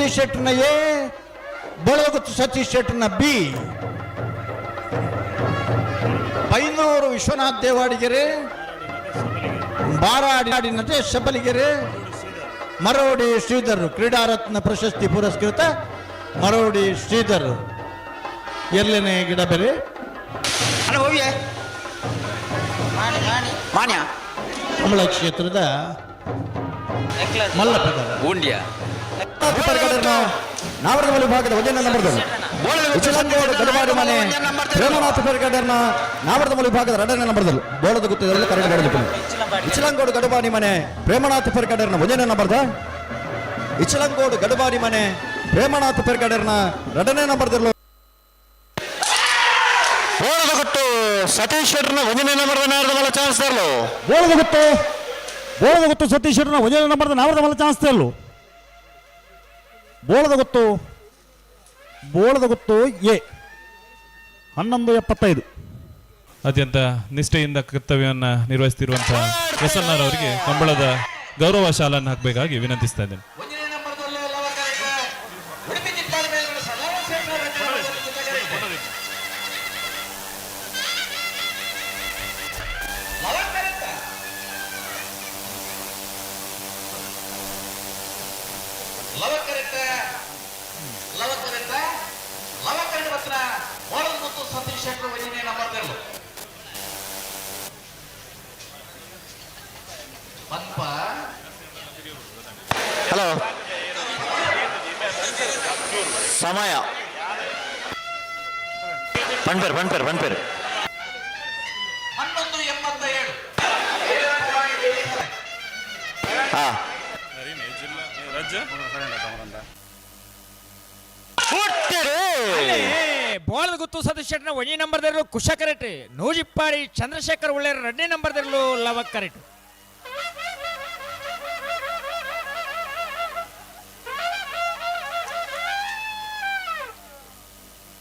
ಸತೀಶ್ ಶೆಟ್ಟರ್ನ ಎ, ಬೋಳದಗುತ್ತು ಸತೀಶ್ ಶೆಟ್ಟರ್ನ ಬಿ. ಬೈಂದೂರು ವಿಶ್ವನಾಥ್ ದೇವಾಡಿಗೆರೆ, ಬಾರಾಡಿ ನಟೇಶ್ ಶಬಲಿಗೆರೆ, ಮರೋಡಿ ಶ್ರೀಧರ್ ಕ್ರೀಡಾರತ್ನ ಪ್ರಶಸ್ತಿ ಪುರಸ್ಕೃತ ಮರೋಡಿ ಶ್ರೀಧರ್. ಎಲ್ಲನೇ ಗಿಡ ಬೇರೆ ಕಮಲ ಕ್ಷೇತ್ರದ ಮಲ್ಲಪದ ನಾವರದಮಲ್ಲಿ ವಿಭಾಗದ 1ನೇ ನಂಬರ್ದಲ್ಲಿ ಇಚಲಂಗೋಡು ಗಡಬಾಡಿ ಮನೆ ಪ್ರೇಮನಾಥ ಪೆರ್ಗಡರ್ನ ನಾವರದಮಲ್ಲಿ ವಿಭಾಗದ 2ನೇ ನಂಬರ್ದಲ್ಲಿ ಬೋಳದ ಗುತ್ತದಲ್ಲಿ ಕರೆಕ್ಟ್ ಮಾಡಿದ್ರು. ಇಚಲಂಗೋಡು ಗಡಬಾಡಿ ಮನೆ ಪ್ರೇಮನಾಥ ಪೆರ್ಗಡರ್ನ 1ನೇ ನಂಬರ್ದ ಇಚಲಂಗೋಡು ಗಡಬಾಡಿ ಮನೆ ಪ್ರೇಮನಾಥ ಪೆರ್ಗಡರ್ನ 2ನೇ ನಂಬರ್ದಲ್ಲಿ ಬೋಳದ ಗುತ್ತು ಸತೀಶ್ ಶೆಟ್ಟರ್ನ 1ನೇ ನಂಬರ್ದ ನಾವರದಮಲ್ಲ ಚಾನ್ಸ್ ತರಲು ಬೋಳದ ಗುತ್ತು ಸತೀಶ್ ಶೆಟ್ಟರ್ನ 1ನೇ ನಂಬರ್ದ ನಾವರದಮಲ್ಲ ಚಾನ್ಸ್ ತರಲು ಬೋಳದ ಗುತ್ತು ಎ 11:75. ಅತ್ಯಂತ ನಿಷ್ಠೆಯಿಂದ ಕರ್ತವ್ಯವನ್ನು ನಿರ್ವಹಿಸುತ್ತಿರುವಂತಹ ಎಸ್ಎನ್ಆರ್ ಅವರಿಗೆ ಕಂಬಳದ ಗೌರವ ಶಾಲನ್ನು ಹಾಕಬೇಕಾಗಿ ವಿನಂತಿಸ್ತಾ ಇದ್ದೇನೆ. ಹಲೋ, ಸಮಯ ಬನ್ಪೇರ್ 11:87. ಬೋಳದ ಗುತ್ತು ಸತೀಶ್ ಶೆಟ್ಟರ್ನ 1ನೇ ನಂಬರ್ದಲ್ಲೂ ಕುಶ ಕರೆಕ್ಟ್, ನೂಜಿಪ್ಪಾಡಿ ಚಂದ್ರಶೇಖರ್ ಒಳ್ಳೆಯ 2ನೇ ನಂಬರ್ದಲ್ಲೂ ಲವ ಕರೆಕ್ಟ್.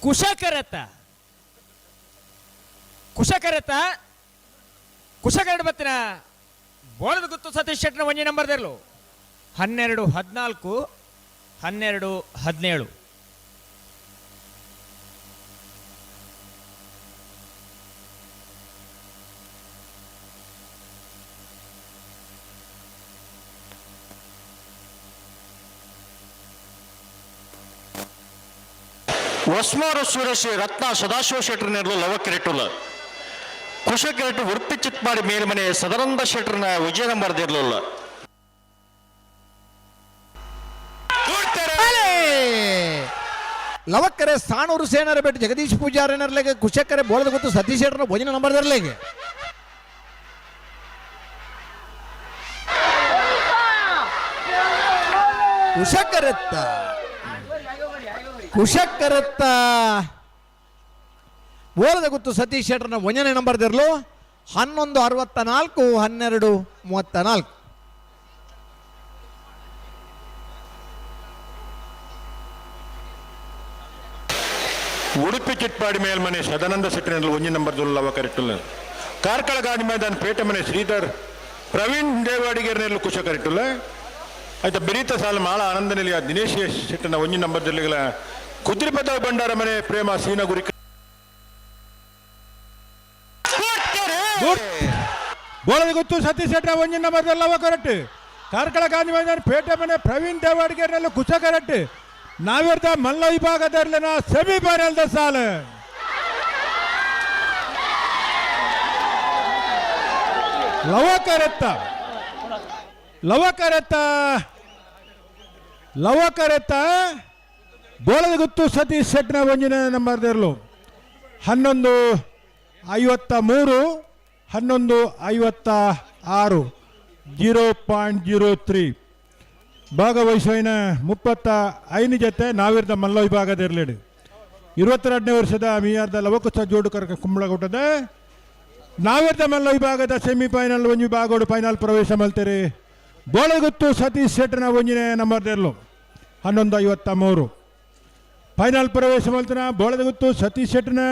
ಕುಶಕರೆತ ಬತ್ತಿನ ಬೋಳದ ಗುತ್ತು ಸತೀಶ್ ಶೆಟ್ಟರ್ನ 1ನೇ ನಂಬರ್ದಲ್ಲೂ 12-14, 12-17. ಒಸ್ಮಾರು ಸುರೇಶ್ ರತ್ನ ಸದಾಶಿವ ಶೆಟ್ಟರ್ ನೆರಳು ಲವ ಕೆರೆಟುಲ ಕುಶ ಕೆರೆಟು ಉಡುಪಿ ಚಿತ್ಮಾಡಿ ಮೇಲ್ಮನೆ ಸದಾನಂದ ಶೆಟ್ಟರ್ನ ವಿಜಯ ನಂಬರ್ದಿರಲಿಲ್ಲ. ಲವಕ್ಕರೆ ಸಾಣೂರು ಸೇನರ ಬೆಟ್ಟು ಜಗದೀಶ್ ಪೂಜಾರನರ್ಲೆಗೆ ಕುಶಕ್ಕರೆ ಬೋಳದ ಗುತ್ತು ಸತೀಶ್ ಶೆಟ್ಟರ್ನ 1ನೇ ನಂಬರ್ದರ್ಲೆಗೆ ಕುಶಕ್ಕರೆತ್ತ ಬೋಳದ ಗುತ್ತು ಸತೀಶ್ ಶೆಟ್ಟರ್ನ 1ನೇ ನಂಬರ್ದಿರಲು 11:64, 12:34. ಉಡುಪಿ ಚಿಟ್ಪಾಡಿ ಮೇಲ್ಮನೆ ಸದಾನಂದ ಶೆಟ್ಟರ್ನಲ್ಲಿ 1ನೇ ನಂಬರ್ದಲ್ಲಿ ಲವ ಕರೆಕ್ಟುಲ್ಲ ಕಾರ್ಕಳ ಗಾಡಿ ಮೈದಾನ ಪೇಟೆ ಮನೆ ಶ್ರೀಧರ್ ಪ್ರವೀಣ್ ದೇವಾಡಿಗೆರ್ನೆಲ್ಲ ಕುಶ ಕರೆಕ್ಟುಲ್ಲ ಆಯ್ತಾ ಬೆರೀತ ಸಾಲ ಮಾಳ ಆನಂದ ನಿಲಯ ದಿನೇಶ್ ಶೆಟ್ಟರ್ನ 1ನೇ ನಂಬರ್ದಲ್ಲಿ ಕುದ್ರಿಪದ ಭಂಡಾರ ಮನೆ ಪ್ರೇಮ ಸೀನಗುರಿ ಬೋಳದ ಗುತ್ತು ಸತೀಶ್ ಶೆಟ್ಟರ್ 1ನೇ ನಂಬರ್ದಲ್ಲಿ ಲವ ಕರೆಕ್ಟ್ ಕಾರ್ಕಳ ಗಾಂಧಿ ಮೈದಾನ ಪೇಟೆ ಮನೆ ಪ್ರವೀಣ್ ದೇವಾಡಿಗೆರ್ನೆಲ್ಲ ಕುಶ ಕರೆಕ್ಟ್ ನಾವಿರ್ದ ಮಲ್ಲ ವಿಭಾಗದಲ್ಲಿನ ಸೆಮಿಫೈನಲ್ ಸಾಲ ಲವಕರೆತ್ತ ಬೋಳದ ಗುತ್ತು ಸತೀಶ್ ಶೆಟ್ಟರ್ನ 1ನೇ ನಂಬರ್ದಿರಲು 11:53, 11:56, 0.03. ಭಾಗವಹಿಸುವಿನ 35 ಜೊತೆ ನಾವಿರ್ದ ಮಲ್ಲ ವಿಭಾಗದಿರಲಿಡು 22ನೇ ವರ್ಷದ ಮೀಯಾರ್ದ ಲವಕುತ್ಸ ಜೋಡುಕರ ಕುಂಬಳಗುಟ್ಟದ ನಾವಿರ್ದ ಮಲ್ಲ ವಿಭಾಗದ ಸೆಮಿಫೈನಲ್ 1 ವಿಭಾಗೋಡು ಫೈನಲ್ ಪ್ರವೇಶ ಮಲ್ತೀರಿ. ಬೋಳದ ಗುತ್ತು ಸತೀಶ್ ಶೆಟ್ಟರ್ನ 1ನೇ ನಂಬರ್ದಿರಲು 11:53 ಫೈನಲ್ ಪ್ರವೇಶ ಮಲ್ತಿನ ಬೋಳದ ಗುತ್ತು ಸತೀಶ್ ಶೆಟ್ಟರ್ನ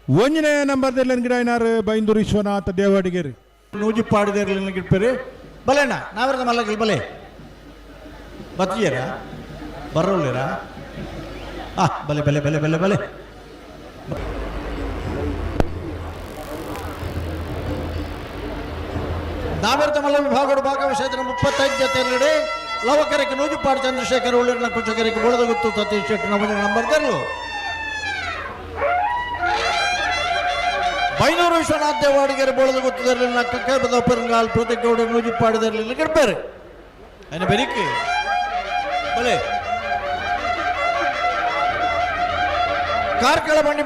1ನೇ ನಂಬರ್ದಿರಲಿ ಗಿಡ ಏನಾರು ಬೈಂದೂರು ವಿಶ್ವನಾಥ ದೇವಾಡಿಗೆರಿ ನೂಜಿಪ್ಪಾಡಿದಿರಲಿ ಗಿಡ್ಪೇರಿ ಬಲೆಣ್ಣ ನಾವಿರ್ದ ಮಲ್ಲ ಬಲೆ ಬತ್ತಿಯರ ಬರೋಲ್ಲೇರಾ ಬಲೆ ಬಲೆ ಬಲೆ ಬಲೆ ಬಲೆ ನಾವೆರ್ತ ಮಲ್ಲ ವಿಭಾಗದ ಭಾಗವಹಿಸಿದ 35 ಜೊತೆಯಲ್ಲಿ ಲವಕರಿಗೆ ನೂಜುಪಾಡು ಚಂದ್ರಶೇಖರ್ ಉಳ್ಳಿನ ಕುಚಕರಿಗೆ ಬೋಳದ ಗುತ್ತು ಸತೀಶ್ ಶೆಟ್ಟಿ ನಂಬರ್ ತೆರಳು ಬೈನೂರು ವಿಶ್ವನಾಥ್ ದೇವಾಡಿಗೆರೆ ಬೋಳದ ಗುತ್ತದಲ್ಲಿ ಕಕ್ಕಬದ ಪೆರಂಗಾಲ್ ಪ್ರತಿಗೌಡ ನೂಜುಪಾಡಿದಲ್ಲಿ ಗಿಡ್ಬೇರೆ അതിന് ബരിക്ക് ബലെ ಕಾರ್ಕಳ ಬಂಡಿ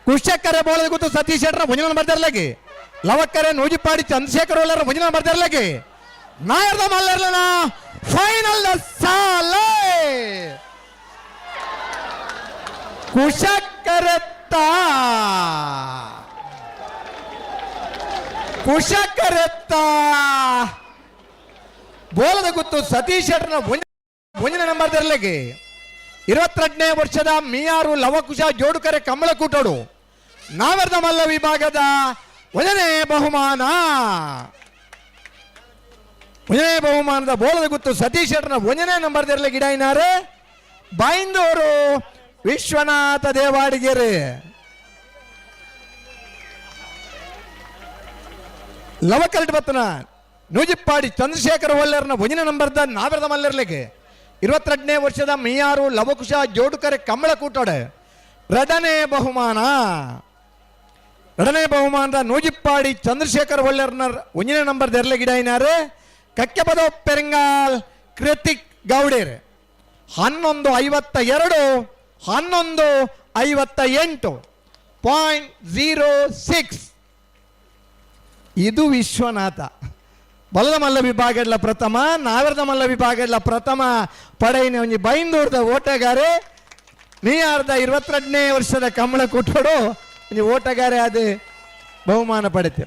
ಕುಶಕ್ಕರೆ ಬೋಳದ ಗುತ್ತು ಸತೀಶ್ ಶೆಟ್ಟರ ಮುಂಜಿನ ನಂಬರ್ ತೆರಲಾಗಿ ಲವಕ್ಕರೆ ನೂಜಿಪಾಡಿ ಚಂದ್ರಶೇಖರ್ ಒಳ್ಳರ ಮುಂಜಿನ ನಂಬರ್ ತೆರಲಾಗಿ ನಾಯರ್ದ ಮಲ್ಲರ್ಲನ ಫೈನಲ್ ಸಾಲೆ ಕುಶಕ್ಕರೆತ್ತ ಬೋಲದ ಗುತ್ತು ಸತೀಶ್ ಶೆಟ್ಟರ್ನ ಮುಂಜಿನ ನಂಬರ್ ತೆರಲಿಗೆ 22ನೇ ವರ್ಷದ ಮೀಯಾರು ಲವಕುಶ ಜೋಡುಕರೆ ಕಮಲಕೂಟೋಡು ನಾವರ್ದ ಮಲ್ಲ ವಿಭಾಗದ 1ನೇ ಬಹುಮಾನದ ಬೋಲದ ಗುತ್ತು ಸತೀಶ್ ಶೆಟ್ಟರ್ನ 1ನೇ ನಂಬರ್ ತೆರಲಿಗೆ ಇಡಾಯಿನಾರೆ ಬೈಂದೂರು ವಿಶ್ವನಾಥ ದೇವಾಡಿಗೆರೆ ಲವಕಲ್ಟ್ ಬತ್ತನ ನೂಜಿಪ್ಪಾಡಿ ಚಂದ್ರಶೇಖರ ಒಳ್ಳೆಯರ್ನ 1ನೇ ನಂಬರ್ದ ನಾವೆರ್ದ ಮಲ್ಲರ್ಲಿಗೆ 22ನೇ ವರ್ಷದ ಮೀಯಾರು ಲವಕುಶ ಜೋಡುಕರೆ ಕಮಲಕೂಟೋಡೆ 2ನೇ ಬಹುಮಾನದ ನೂಜಿಪ್ಪಾಡಿ ಚಂದ್ರಶೇಖರ ಒಳ್ಳೆಯರ್ನ 1ನೇ ನಂಬರ್ ತೆರಲಿಗೆ ಇಡಾಯಿನಾರೆ ಕಕ್ಕೆಪದ ಪೆರಂಗಾಲ್ ಕೃತಿಕ್ ಗೌಡೇರ್ 11:52.08.06 ಇದು ವಿಶ್ವನಾಥ ಬಲ್ಲದ ಮಲ್ಲ ವಿಭಾಗದ ಪ್ರಥಮ ನಾವೆರ್ದ ಮಲ್ಲ ವಿಭಾಗದ ಪ್ರಥಮ ಪಡೆಯಿನ ಒಂಜಿ ಬೈಂದೂರ್ದ ಓಟಗಾರೆ ಮೀಯಾರ್ದ 22ನೇ ವರ್ಷದ ಕಮಲ ಕುಟ್ಟೋಡು ಒಂಜಿ ಓಟಗಾರೆ ಅದು ಬಹುಮಾನ ಪಡೆತೆ